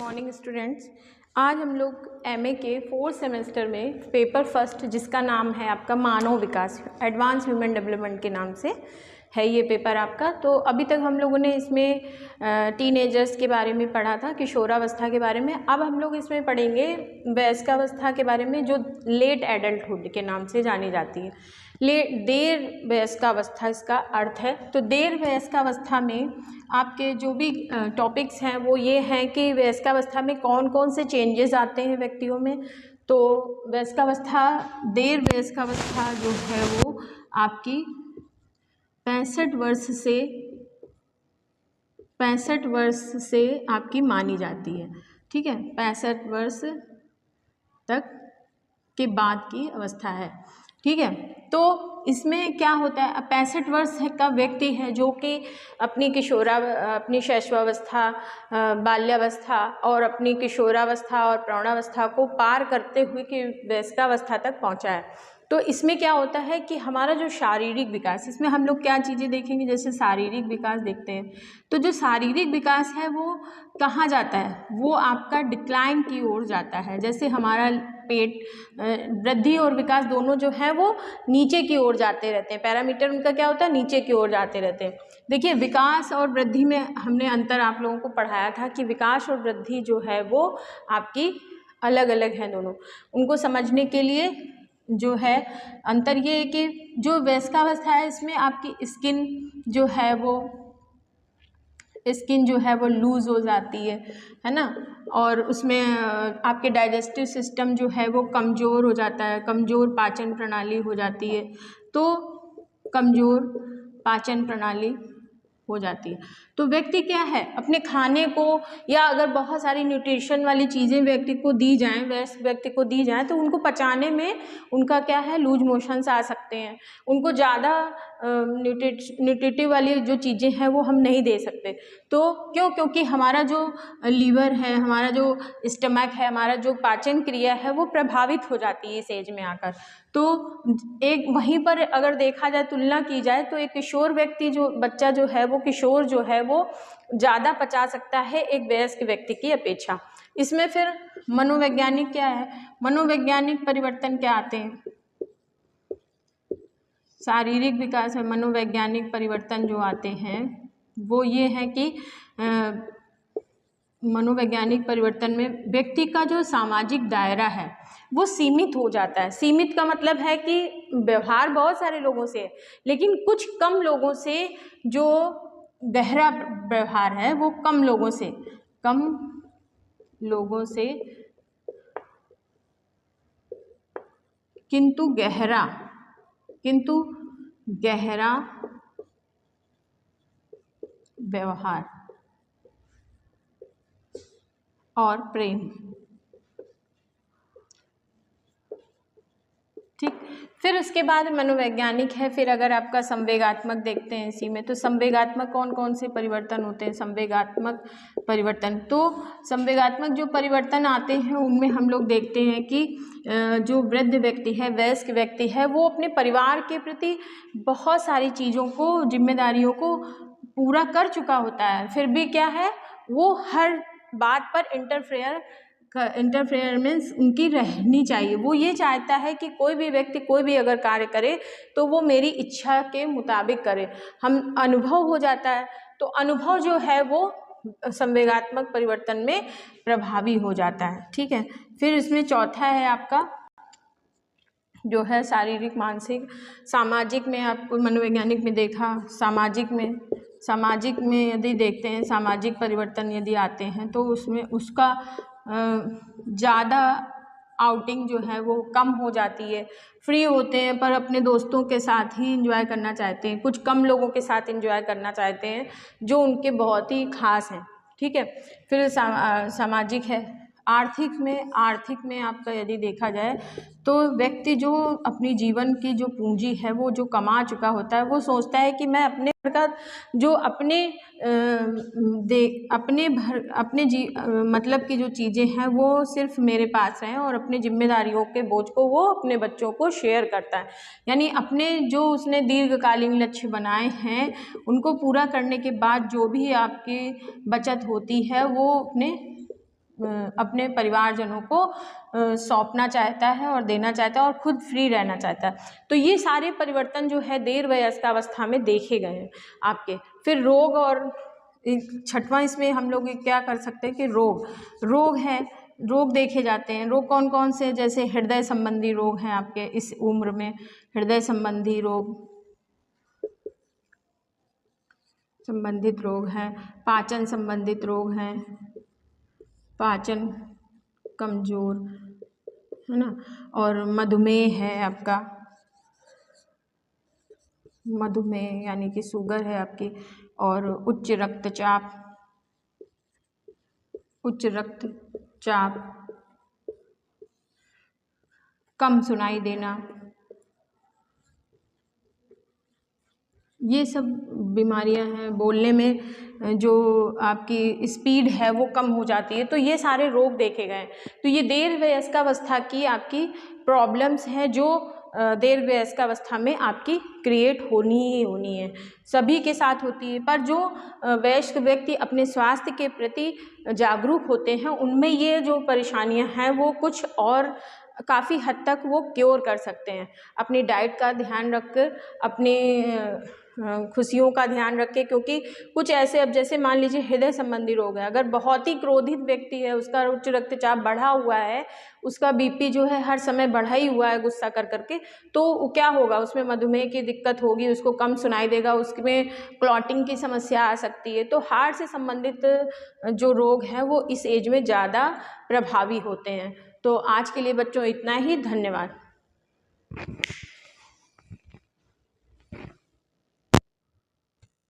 Morning students. आज हम लोग एमए के 4th सेमेस्टर में पेपर फर्स्ट, जिसका नाम है आपका मानव विकास, एडवांस ह्यूमन डेवलपमेंट के नाम से है ये पेपर आपका। तो अभी तक हम लोगों ने इसमें टीनेजर्स के बारे में पढ़ा था, किशोरावस्था के बारे में। अब हम लोग इसमें पढ़ेंगे वयस्कावस्था के बारे में, जो लेट एडल्टहुड के नाम से जानी जाती है। देर वयस्कावस्था इसका अर्थ है। तो देर वयस्कावस्था में आपके जो भी टॉपिक्स हैं वो ये हैं कि वयस्कावस्था में कौन कौन से चेंजेस आते हैं व्यक्तियों में। तो वयस्कावस्था, देर वयस्कावस्था जो है वो आपकी 65 वर्ष से आपकी मानी जाती है। ठीक है, 65 वर्ष तक के बाद की अवस्था है। ठीक है, तो इसमें क्या होता है, 65 वर्ष का व्यक्ति है जो कि अपनी शैशवावस्था, बाल्यावस्था और अपनी किशोरावस्था और प्रौढ़ावस्था को पार करते हुए कि वयस्कावस्था तक पहुंचा है। तो इसमें क्या होता है कि हमारा जो शारीरिक विकास, इसमें हम लोग क्या चीज़ें देखेंगे, जैसे शारीरिक विकास देखते हैं। तो जो शारीरिक विकास है वो कहाँ जाता है, वो आपका डिक्लाइन की ओर जाता है। जैसे हमारा पेट, वृद्धि और विकास दोनों जो है वो नीचे की ओर जाते रहते हैं। पैरामीटर उनका क्या होता है, नीचे की ओर जाते रहते हैं। देखिए, विकास और वृद्धि में हमने अंतर आप लोगों को पढ़ाया था कि विकास और वृद्धि जो है वो आपकी अलग अलग हैं दोनों। उनको समझने के लिए जो है अंतर ये है कि जो वयस्कावस्था है इसमें आपकी स्किन जो है वो लूज़ हो जाती है ना। और उसमें आपके डाइजेस्टिव सिस्टम जो है वो कमज़ोर हो जाता है, कमज़ोर पाचन प्रणाली हो जाती है। तो कमज़ोर पाचन प्रणाली हो जाती है। तो व्यक्ति क्या है, अपने खाने को, या अगर बहुत सारी न्यूट्रिशन वाली चीज़ें व्यक्ति को दी जाएं, वयस्क व्यक्ति को दी जाएं, तो उनको पचाने में उनका क्या है, लूज मोशंस आ सकते हैं। उनको ज़्यादा न्यूट्रिटिव वाली जो चीज़ें हैं वो हम नहीं दे सकते। तो क्योंकि हमारा जो लीवर है, हमारा जो स्टमक है, हमारा जो पाचन क्रिया है वो प्रभावित हो जाती है इस एज में आकर। तो एक वहीं पर अगर देखा जाए, तुलना की जाए, तो एक किशोर व्यक्ति, जो बच्चा जो है वो किशोर जो है वो ज़्यादा पचा सकता है एक वयस्क व्यक्ति की अपेक्षा। इसमें फिर मनोवैज्ञानिक क्या है, मनोवैज्ञानिक परिवर्तन क्या आते हैं, शारीरिक विकास है, मनोवैज्ञानिक परिवर्तन जो आते हैं वो ये है कि मनोवैज्ञानिक परिवर्तन में व्यक्ति का जो सामाजिक दायरा है वो सीमित हो जाता है। सीमित का मतलब है कि व्यवहार बहुत सारे लोगों से है, लेकिन कुछ कम लोगों से जो गहरा व्यवहार है वो कम लोगों से किंतु गहरा व्यवहार और प्रेम। ठीक, फिर उसके बाद मनोवैज्ञानिक है। फिर अगर आपका संवेगात्मक देखते हैं इसी में, तो संवेगात्मक कौन कौन से परिवर्तन होते हैं, संवेगात्मक परिवर्तन। तो संवेगात्मक जो परिवर्तन आते हैं उनमें हम लोग देखते हैं कि जो वृद्ध व्यक्ति है, वयस्क व्यक्ति है, वो अपने परिवार के प्रति बहुत सारी चीज़ों को, जिम्मेदारियों को पूरा कर चुका होता है, फिर भी क्या है, वो हर बात पर इंटरफेरेंस उनकी रहनी चाहिए। वो ये चाहता है कि कोई भी व्यक्ति कोई भी अगर कार्य करे तो वो मेरी इच्छा के मुताबिक करे। हम अनुभव हो जाता है, तो अनुभव जो है वो संवेगात्मक परिवर्तन में प्रभावी हो जाता है। ठीक है, फिर इसमें चौथा है आपका जो है शारीरिक, मानसिक, सामाजिक में आपको मनोवैज्ञानिक में देखा, सामाजिक में यदि देखते हैं, सामाजिक परिवर्तन यदि आते हैं तो उसमें उसका ज़्यादा आउटिंग जो है वो कम हो जाती है। फ्री होते हैं पर अपने दोस्तों के साथ ही एंजॉय करना चाहते हैं, कुछ कम लोगों के साथ एंजॉय करना चाहते हैं जो उनके बहुत ही खास हैं। ठीक है, फिर सामाजिक है। आर्थिक में आपका यदि देखा जाए तो व्यक्ति जो अपनी जीवन की जो पूंजी है वो जो कमा चुका होता है, वो सोचता है कि मैं अपने का जो मतलब की जो चीज़ें हैं वो सिर्फ मेरे पास हैं, और अपनी जिम्मेदारियों के बोझ को वो अपने बच्चों को शेयर करता है। यानी अपने जो उसने दीर्घकालीन लक्ष्य बनाए हैं उनको पूरा करने के बाद जो भी आपकी बचत होती है वो अपने अपने परिवारजनों को सौंपना चाहता है और देना चाहता है और खुद फ्री रहना चाहता है। तो ये सारे परिवर्तन जो है देर वयस्कावस्था में देखे गए हैं आपके। फिर रोग, और छठवां इसमें हम लोग क्या कर सकते हैं कि रोग है, रोग देखे जाते हैं। रोग कौन कौन से, जैसे हृदय संबंधी रोग हैं आपके इस उम्र में, हृदय संबंधित रोग हैं, पाचन संबंधित रोग हैं, पाचन कमजोर है ना, और मधुमेह है आपका, मधुमेह यानी कि शुगर है आपकी, और उच्च रक्तचाप, कम सुनाई देना, ये सब बीमारियां हैं। बोलने में जो आपकी स्पीड है वो कम हो जाती है। तो ये सारे रोग देखे गए। तो ये देर वयस्कावस्था की आपकी प्रॉब्लम्स हैं जो देर वयस्कावस्था में आपकी क्रिएट होनी ही होनी है, सभी के साथ होती है। पर जो वयस्क व्यक्ति अपने स्वास्थ्य के प्रति जागरूक होते हैं उनमें ये जो परेशानियां हैं वो कुछ और काफ़ी हद तक वो क्योर कर सकते हैं। अपनी डाइट का ध्यान रखकर, अपने खुशियों का ध्यान रखें, क्योंकि कुछ ऐसे, अब जैसे मान लीजिए हृदय संबंधी रोग है, अगर बहुत ही क्रोधित व्यक्ति है, उसका उच्च रक्तचाप बढ़ा हुआ है, उसका बीपी जो है हर समय बढ़ा ही हुआ है गुस्सा कर करके, तो क्या होगा, उसमें मधुमेह की दिक्कत होगी, उसको कम सुनाई देगा, उसमें क्लॉटिंग की समस्या आ सकती है। तो हार्ट से संबंधित जो रोग हैं वो इस एज में ज़्यादा प्रभावी होते हैं। तो आज के लिए बच्चों इतना ही, धन्यवाद।